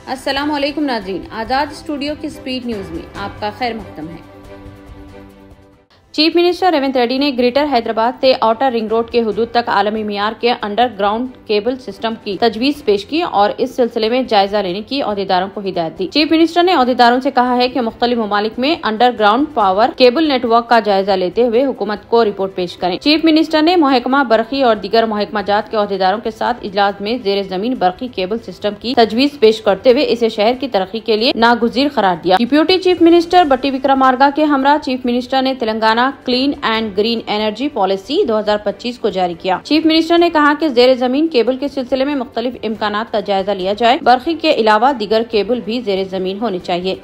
अस्सलाम वालेकुम नाज़रीन, आज़ाद स्टूडियो की स्पीड न्यूज में आपका खैर मक़दम है। चीफ मिनिस्टर रेवंत रेड्डी ने ग्रेटर हैदराबाद से आउटर रिंग रोड के हुदूद तक आलमी मियार के अंडरग्राउंड केबल सिस्टम की तजवीज पेश की और इस सिलसिले में जायजा लेने की अहदेदारों को हिदायत दी। चीफ मिनिस्टर ने अहदेदारों से कहा है कि मुख्तलिफ ममालिक में अंडरग्राउंड पावर केबल नेटवर्क का जायजा लेते हुए हुकूमत को रिपोर्ट पेश करें। चीफ मिनिस्टर ने महकमा बरकी और दीगर महकमा जात के अहदेदारों के साथ इजलास में जेर जमीन बरकी केबल सिस्टम की तजवीज पेश करते हुए इसे शहर की तरक्की के लिए नागुज़ीर करार दिया। डिप्यूटी चीफ मिनिस्टर बट्टी विक्रमार्का के हमरा चीफ मिनिस्टर ने Telangana clean and green energy policy 2025 को जारी किया। चीफ मिनिस्टर ने कहा कि जेर जमीन केबल के सिलसिले में मुख्तलिफ इम्कानात का जायजा लिया जाए। बरकी के अलावा दीगर केबल भी जेर जमीन होनी चाहिए।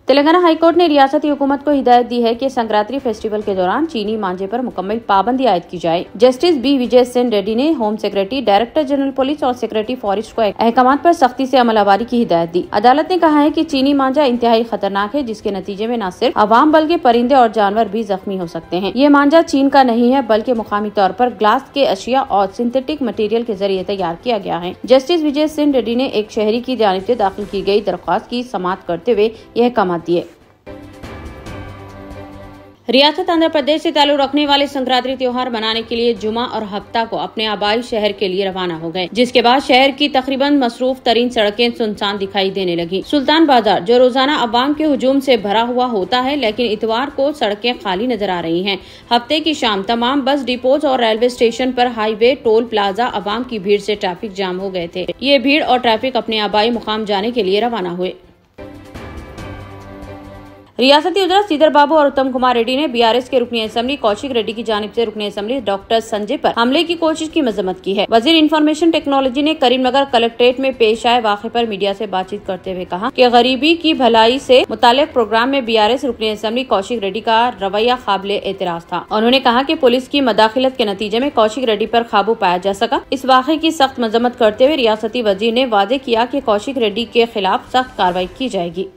तेलंगाना हाईकोर्ट ने रियासती हुकूमत को हिदायत दी है कि संक्रांति फेस्टिवल के दौरान चीनी मांझे पर मुकम्मल पाबंदी आयद की जाए। जस्टिस बी विजय सेन रेड्डी ने home secretary, director general police और सेक्रेटरी फॉरेस्ट को अहकामात पर सख्ती से अमलवारी की हिदायत दी। अदालत ने कहा है कि चीनी मांझा इंतहाई खतरनाक है, जिसके नतीजे में न सिर्फ अवाम बल्कि परिंदे और जानवर भी जख्मी हो सकते हैं। ये मांझा चीन का नहीं है, बल्कि मुकामी तौर पर ग्लास के अशिया और सिंथेटिक मटेरियल के जरिए तैयार किया गया है। जस्टिस विजय सेन रेड्डी ने एक शहरी की जानिब से दाखिल की गई दरख्वास्त की समाअत करते हुए यह अहकामात दिए। रियासत आंध्र प्रदेश से ताल्लुक रखने वाले संक्रांति त्योहार मनाने के लिए जुमा और हफ्ता को अपने आबाई शहर के लिए रवाना हो गए, जिसके बाद शहर की तकरीबन मसरूफ तरीन सड़कें सुनसान दिखाई देने लगी। सुल्तान बाजार, जो रोजाना अवाम के हुजूम से भरा हुआ होता है, लेकिन इतवार को सड़कें खाली नजर आ रही हैं। हफ्ते की शाम तमाम बस डिपोज और रेलवे स्टेशन पर हाईवे, टोल प्लाजा अवाम की भीड़ से ट्रैफिक जाम हो गए थे। ये भीड़ और ट्रैफिक अपने आबाई मुकाम जाने के लिए रवाना हुए। रियासती वज़ीर श्रीधर बाबू और उत्तम कुमार रेड्डी ने बीआरएस के रुकनी असेंबली कौशिक रेड्डी की जानिब से रुकनी असेंबली डॉक्टर संजय पर हमले की कोशिश की मजम्मत की है। वजीर इंफॉर्मेशन टेक्नोलॉजी ने करीमनगर कलेक्ट्रेट में पेश आए वाक़े पर मीडिया से बातचीत करते हुए कहा कि गरीबी की भलाई से मुताल्लिक प्रोग्राम में बीआरएस रुकनी असेंबली कौशिक रेड्डी का रवैया काबिले एतराज था। उन्होंने कहा कि पुलिस की मदाखिलत के नतीजे में कौशिक रेड्डी पर काबू पाया जा सका। इस वाक़े की सख्त मजम्मत करते हुए रियासती वजीर ने वादे किया कि कौशिक रेड्डी के खिलाफ सख्त कार्रवाई की जाएगी।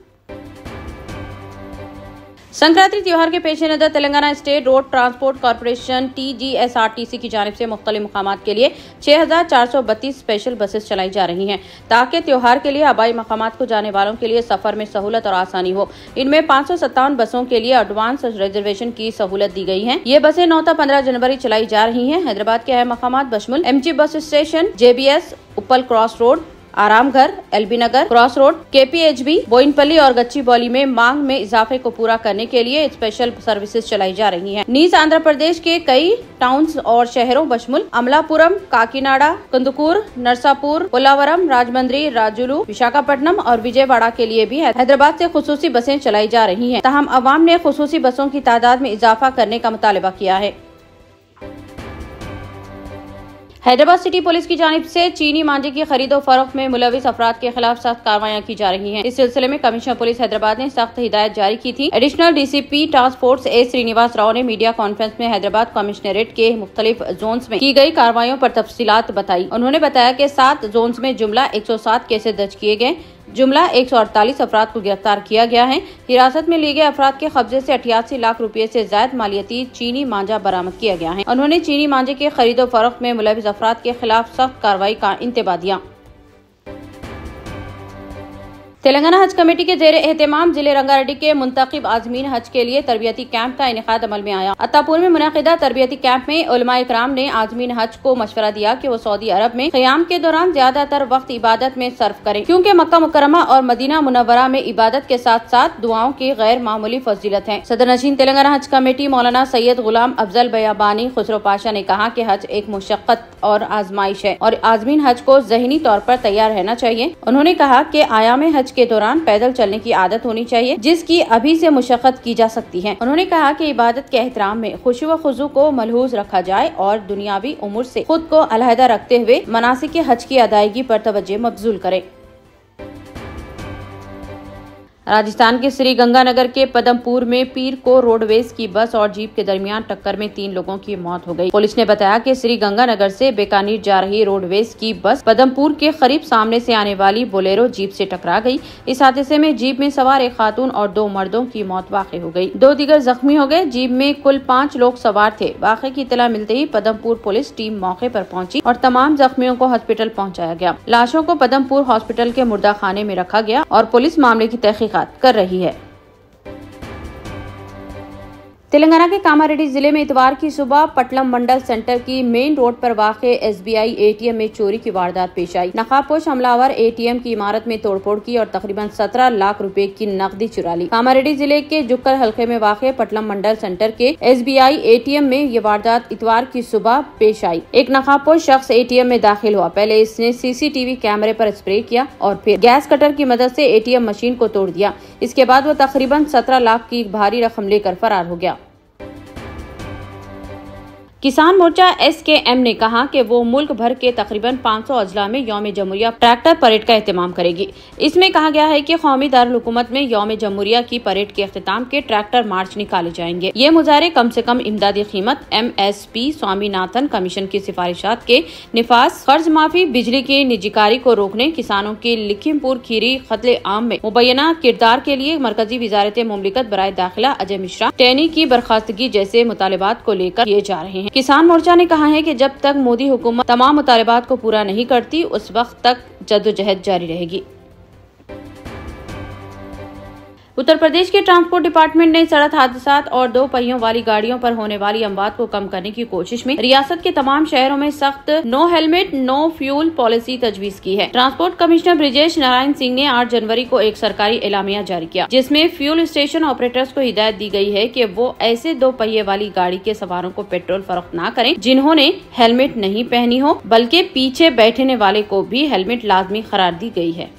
संक्रांति त्योहार के पेश नजर Telangana state road transport corporation TGSRTC की जानिब से मुख्तलिफ मकामात के लिए 6432 स्पेशल बसेस चलाई जा रही हैं, ताकि त्योहार के लिए आबाई मकामात को जाने वालों के लिए सफर में सहूलत और आसानी हो। इनमें 557 बसों के लिए एडवांस रिजर्वेशन की सहूलत दी गई है। ये बसें 9 से 15 जनवरी चलाई जा रही हैं। हैदराबाद के अहम मकामात बशमुल MG बस स्टेशन, JBS, उप्पल क्रॉस रोड, आरामघर, LB नगर क्रॉस रोड, KPHB, बोइनपल्ली और गच्चीबौली में मांग में इजाफे को पूरा करने के लिए स्पेशल सर्विसेज चलाई जा रही हैं। नीज आंध्र प्रदेश के कई टाउन्स और शहरों बशमुल अमलापुरम, काकीनाडा, कंदुकूर, नरसापुर, पोलावरम, राजमंद्री, राजुलू, विशाखापट्टनम और विजयवाड़ा के लिए भी हैदराबाद से खुसूसी बसें चलाई जा रही हैं। ताहम अवाम ने खुसूसी बसों की तादाद में इजाफा करने का मुतालबा किया है। हैदराबाद सिटी पुलिस की जानिब से चीनी मांझे की खरीदो फरोख्त में मुलविस अफराद के खिलाफ सख्त कार्रवाइयां की जा रही हैं। इस सिलसिले में कमिश्नर पुलिस हैदराबाद ने सख्त हिदायत जारी की थी। Additional DCP task force A Srinivas Rao ने मीडिया कॉन्फ्रेंस में हैदराबाद कमिश्नरेट के मुख्तलिफ जोन्स में की गई कार्रवाइयों पर तफसीलात बताई। उन्होंने बताया कि 7 जोन्स में जुमला 107 केसेज दर्ज किए गए, जुमला 148 अफराद को गिरफ्तार किया गया है। हिरासत में लिए गए अफराद के कब्जे से 88 लाख रुपए से ज्यादा मालियती चीनी मांझा बरामद किया गया है। उन्होंने चीनी मांझे के खरीदो फरोख्त में मुलविस अफराद के खिलाफ सख्त कार्रवाई का इंतबाह दिया। तेलंगाना हज कमेटी के जेर एहतमाम जिले रंगारेड्डी के मुंतखब आजमीन हज के लिए तरबियती कैंप का इनेकाद अमल में आया। अत्तापुर में मुनक़िदा तरबियती कैंप में उलमाए इकराम ने आजमीन हज को मशवरा दिया कि वो सऊदी अरब में क़याम के दौरान ज्यादातर वक्त इबादत में सर्फ करें, क्योंकि मक्का मुकर्रमा और मदीना मुनव्वरा में इबादत के साथ साथ दुआओं की गैर मामूली फजीलत है। सदर नशीन तेलंगाना हज कमेटी मौलाना सैयद गुलाम अफजल बयाबानी खुसरो पाशा ने कहा कि हज एक मुशक्कत और आजमाइश है और आजमीन हज को ज़हनी तौर पर तैयार रहना चाहिए। उन्होंने कहा कि आयाम हज के दौरान पैदल चलने की आदत होनी चाहिए, जिसकी अभी से मुशक्कत की जा सकती है। उन्होंने कहा कि इबादत के एहतराम में खुशू व खुजू को मलहूज रखा जाए और दुनियावी उमूर से खुद को अलहदा रखते हुए मनासिक हज की अदायगी पर तवज्जो मबजूल करे। राजस्थान के श्री गंगानगर के पदमपुर में पीर को रोडवेज की बस और जीप के दरमियान टक्कर में 3 लोगों की मौत हो गई। पुलिस ने बताया कि श्री गंगानगर से बीकानेर जा रही रोडवेज की बस पदमपुर के करीब सामने से आने वाली बोलेरो जीप से टकरा गई। इस हादसे में जीप में सवार एक खातून और 2 मर्दों की मौत वाक़ई हो गई। 2 दीगर जख्मी हो गए। जीप में कुल 5 लोग सवार थे। वाक़े की इत्तला मिलते ही पदमपुर पुलिस टीम मौके पर पहुंची और तमाम जख्मियों को हॉस्पिटल पहुंचाया गया। लाशों को पदमपुर हॉस्पिटल के मुर्दा खाने में रखा गया और पुलिस मामले की तहकीकात कर रही है। तेलंगाना के कामारेड्डी जिले में इतवार की सुबह पटलम मंडल सेंटर की मेन रोड पर वाक़े एसबीआई एटीएम में चोरी की वारदात पेश आई। नकाबपोश हमलावर एटीएम की इमारत में तोड़फोड़ की और तकरीबन 17 लाख रुपए की नकदी चुरा ली। कामारेड्डी जिले के जुक्कर हल्के में वाक़े पटलम मंडल सेंटर के एसबीआई एटीएम में ये वारदात इतवार की सुबह पेश आई। एक नकाबपोश शख्स एटीएम में दाखिल हुआ। पहले इसने सीसीटीवी कैमरे पर स्प्रे किया और फिर गैस कटर की मदद से एटीएम मशीन को तोड़ दिया। इसके बाद वो तकरीबन 17 लाख की भारी रकम लेकर फरार हो गया। किसान मोर्चा एसकेएम ने कहा कि वो मुल्क भर के तकरीबन 500 अजला में यौम जमहूरिया ट्रैक्टर परेड का एहतमाम करेगी। इसमें कहा गया है कि कौमी दारुल हुकूमत में यौम जमहूरिया की परेड के अख्तिताम के ट्रैक्टर मार्च निकाले जाएंगे। ये मुजाहरे कम से कम इमदादी कीमत, MSP, स्वामीनाथन कमीशन की सिफारिशात के निफाज, कर्ज माफी, बिजली की निजीकारी को रोकने, किसानों की लखीमपुर खीरी कत्ले आम में मुबैना किरदार के लिए मरकजी वजारत मुमलिकत बराए दाखिला अजय मिश्रा टेनी की बर्खास्तगी जैसे मुतालिबात को लेकर किए जा रहे हैं। किसान मोर्चा ने कहा है कि जब तक मोदी हुकूमत तमाम मुतालिबात को पूरा नहीं करती उस वक्त तक जद्दोजहद जारी रहेगी। उत्तर प्रदेश के ट्रांसपोर्ट डिपार्टमेंट ने सड़क हादसात और 2 पहियों वाली गाड़ियों पर होने वाली अमवात को कम करने की कोशिश में रियासत के तमाम शहरों में सख्त no helmet no fuel policy तजवीज की है। ट्रांसपोर्ट कमिश्नर ब्रिजेश नारायण सिंह ने 8 जनवरी को एक सरकारी एलामिया जारी किया, जिसमें फ्यूल स्टेशन ऑपरेटर्स को हिदायत दी गई है कि वो ऐसे 2 पहिए वाली गाड़ी के सवारों को पेट्रोल फरोख्त न करें जिन्होंने हेलमेट नहीं पहनी हो, बल्कि पीछे बैठने वाले को भी हेलमेट लाजमी करार दी गई है।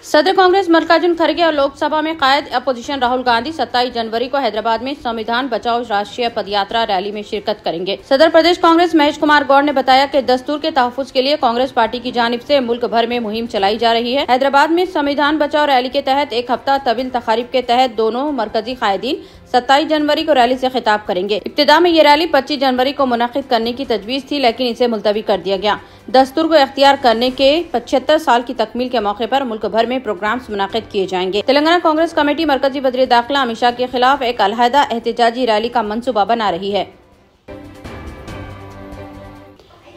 सदर कांग्रेस मल्लिकार्जुन खड़गे और लोकसभा में कायद अपोजिशन राहुल गांधी 27 जनवरी को हैदराबाद में संविधान बचाओ राष्ट्रीय पदयात्रा रैली में शिरकत करेंगे। सदर प्रदेश कांग्रेस महेश कुमार गौड़ ने बताया कि दस्तूर के तहफ्फुज के लिए कांग्रेस पार्टी की जानिब से मुल्क भर में मुहिम चलाई जा रही है। हैदराबाद में संविधान बचाओ रैली के तहत एक हफ्ता तवील तकारीब के तहत दोनों मरकजी कायदीन 27 जनवरी को रैली से खिताब करेंगे। इब्तिदा में ये रैली 25 जनवरी को मुनक्किद करने की तजवीज थी, लेकिन इसे मुलतवी कर दिया गया। दस्तूर को इख्तियार करने के 75 साल की तकमील के मौके पर मुल्क भर में प्रोग्राम्स मुनक्किद किए जाएंगे। तेलंगाना कांग्रेस कमेटी मरकजी वज़ीर दाखिला अमित शाह के खिलाफ एक अलहदा एहतजाजी रैली का मंसूबा बना रही है।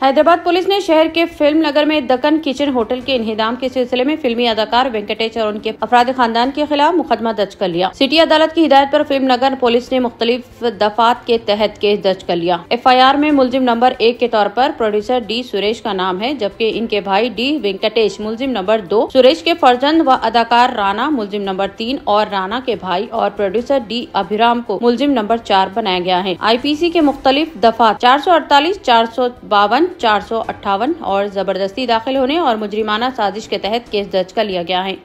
हैदराबाद पुलिस ने शहर के फिल्म नगर में दक्कन किचन होटल के इन्हिदाम के सिलसिले में फिल्मी अदाकार वेंकटेश और उनके अफराद खानदान के खिलाफ मुकदमा दर्ज कर लिया। सिटी अदालत की हिदायत पर फिल्म नगर पुलिस ने मुख्तलिफ दफात के तहत केस दर्ज कर लिया। FIR में मुलजिम नंबर 1 के तौर पर प्रोड्यूसर डी सुरेश का नाम है, जबकि इनके भाई डी वेंकटेश मुलजिम नंबर 2, सुरेश के फर्जंद व अदाकार राणा मुलजिम नंबर 3 और राणा के भाई और प्रोड्यूसर डी अभिराम को मुलजिम नंबर 4 बनाया गया है। IPC के मुख्तलिफ दफात 448, 452, 458 और जबरदस्ती दाखिल होने और मुजरिमाना साजिश के तहत केस दर्ज कर लिया गया है।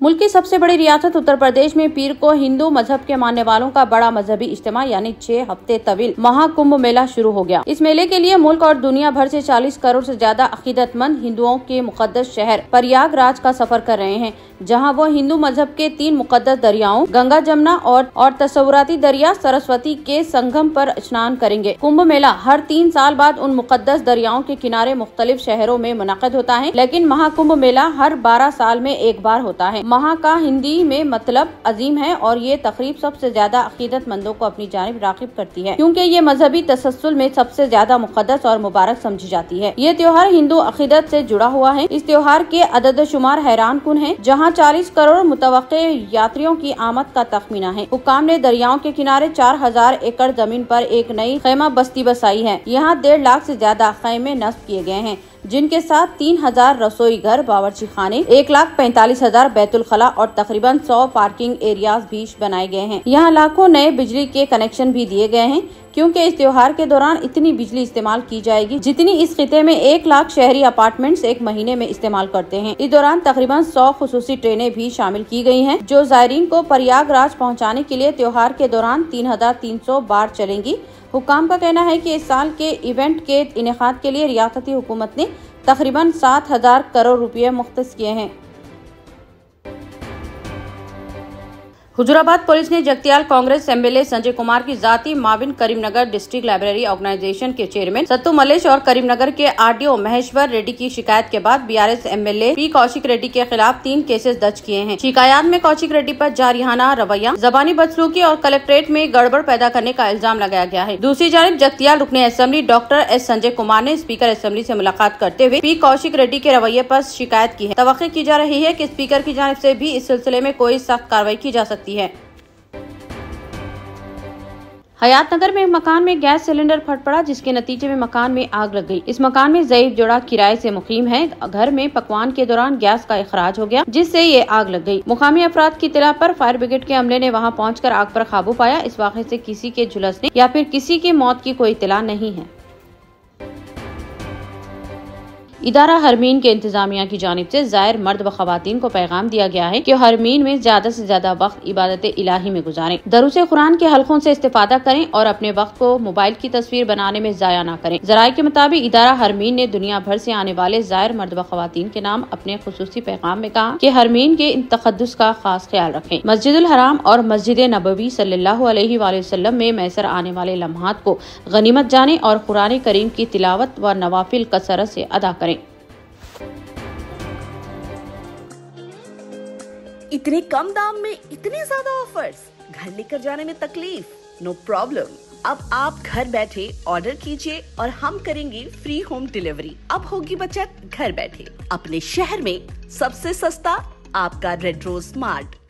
मुल्क की सबसे बड़ी रियासत उत्तर प्रदेश में पीर को हिंदू मजहब के मानने वालों का बड़ा मजहबी इज्तिमा यानी 6 हफ्ते तवील महाकुंभ मेला शुरू हो गया। इस मेले के लिए मुल्क और दुनिया भर से 40 करोड़ से ज्यादा अकीदतमंद हिंदुओं के मुकद्दस शहर प्रयागराज का सफर कर रहे हैं, जहां वो हिंदू मजहब के 3 मुकद्दस दरियाओं गंगा, जमुना और तसव्वुराती दरिया सरस्वती के संगम पर स्नान करेंगे। कुंभ मेला हर 3 साल बाद उन मुकद्दस दरियाओं के किनारे मुख्तलिफ शहरों में मुनक़िद होता है, लेकिन महाकुंभ मेला हर 12 साल में एक बार होता है। महा का हिंदी में मतलब अजीम है और ये तकरीब सबसे ज्यादा अकीदतमंदों को अपनी जानिब राग़िब करती है, क्योंकि ये मजहबी तसल्सल में सबसे ज्यादा मुकद्दस और मुबारक समझी जाती है। ये त्योहार हिंदू अकीदत से जुड़ा हुआ है। इस त्योहार के अदद शुमार हैरान कुन है, जहाँ 40 करोड़ मुतवक्के यात्रियों की आमद का तखमीना है। हुक्काम ने दरियाओं के किनारे 4000 एकड़ जमीन पर एक नई खैमा बस्ती बसाई है। यहाँ 1.5 लाख से ज्यादा खैमे नस्ब किए गए हैं, जिनके साथ 3000 रसोई घर, बावर्ची खाने, 1,45,000 बैतुल खला और तकरीबन 100 पार्किंग एरियाज भी बनाए गए हैं। यहाँ लाखों नए बिजली के कनेक्शन भी दिए गए हैं, क्योंकि इस त्योहार के दौरान इतनी बिजली इस्तेमाल की जाएगी जितनी इस खिते में 1 लाख शहरी अपार्टमेंट्स एक महीने में इस्तेमाल करते हैं। इस दौरान तकरीबन 100 खुसूसी ट्रेनें भी शामिल की गई हैं, जो ज़ायरीन को प्रयागराज पहुंचाने के लिए त्योहार के दौरान 3300 बार चलेंगी। हुक्काम का कहना है कि इस साल के इवेंट के इनेकाद के लिए रियासती हुकूमत ने तकरीबन 7,000 करोड़ रुपए मुख्तस किए हैं। हुजूराबाद पुलिस ने जगतियाल कांग्रेस एमएलए संजय कुमार की जाती Mauvin Karimnagar district library organisation के चेयरमैन सत्तू मलेश और करीमनगर के आरडीओ महेश्वर रेड्डी की शिकायत के बाद BRS MLA P Kaushik Reddy के खिलाफ 3 केसेस दर्ज किए हैं। शिकायत में कौशिक रेड्डी पर जारहाना रवैया, जबानी बदसलूकी और कलेक्ट्रेट में गड़बड़ पैदा करने का इल्जाम लगाया गया है। दूसरी जानिब जगतियाल रुकने assembly doctor S Sanjay Kumar ने स्पीकर असेंबली से मुलाकात करते हुए पी कौशिक रेड्डी के रवैये पर शिकायत की है। तवक्को की जा रही है कि स्पीकर की जानिब से भी इस सिलसिले में कोई सख्त कार्रवाई की जा सकती है। हयात नगर में एक मकान में गैस सिलेंडर फट पड़ा, जिसके नतीजे में मकान में आग लग गई। इस मकान में ज़ईफ जोड़ा किराए से मुकीम है। घर में पकवान के दौरान गैस का इखराज हो गया, जिससे ये आग लग गई। मुकामी अफराद की इत्तला पर फायर ब्रिगेड के अमले ने वहां पहुंचकर आग पर काबू पाया। इस वाक़े से किसी के झुलसने या फिर किसी की मौत की कोई इत्तला नहीं है। इदारा हरमीन के इंतजामिया की जानिब से ज़ायर मर्द व ख़वातीन को पैगाम दिया गया है कि हरमीन में ज्यादा से ज्यादा वक्त इबादत इलाही में गुजारें, दरूस कुरान के हलकों से इस्तेफादा करें और अपने वक्त को मोबाइल की तस्वीर बनाने में ज़ाया न करें। ज़राए के मुताबिक इदारा हरमीन ने दुनिया भर से आने वाले ज़ायर मर्द व ख़वातीन के नाम अपने खुसूसी पैगाम में कहा कि हरमीन के इन तक़द्दुस का खास ख्याल रखें। मस्जिदुल हराम और मस्जिद नबवी सल्लल्लाहु अलैहि वसल्लम में मैसर आने वाले लम्हात को गनीमत जाने और कुरान करीम की तिलावत व नवाफिल कसरत से अदा करें। इतने कम दाम में इतने ज्यादा ऑफर्स, घर लेकर जाने में तकलीफ? No problem. अब आप घर बैठे ऑर्डर कीजिए और हम करेंगे फ्री होम डिलीवरी। अब होगी बचत घर बैठे। अपने शहर में सबसे सस्ता आपका रेड रोज स्मार्ट।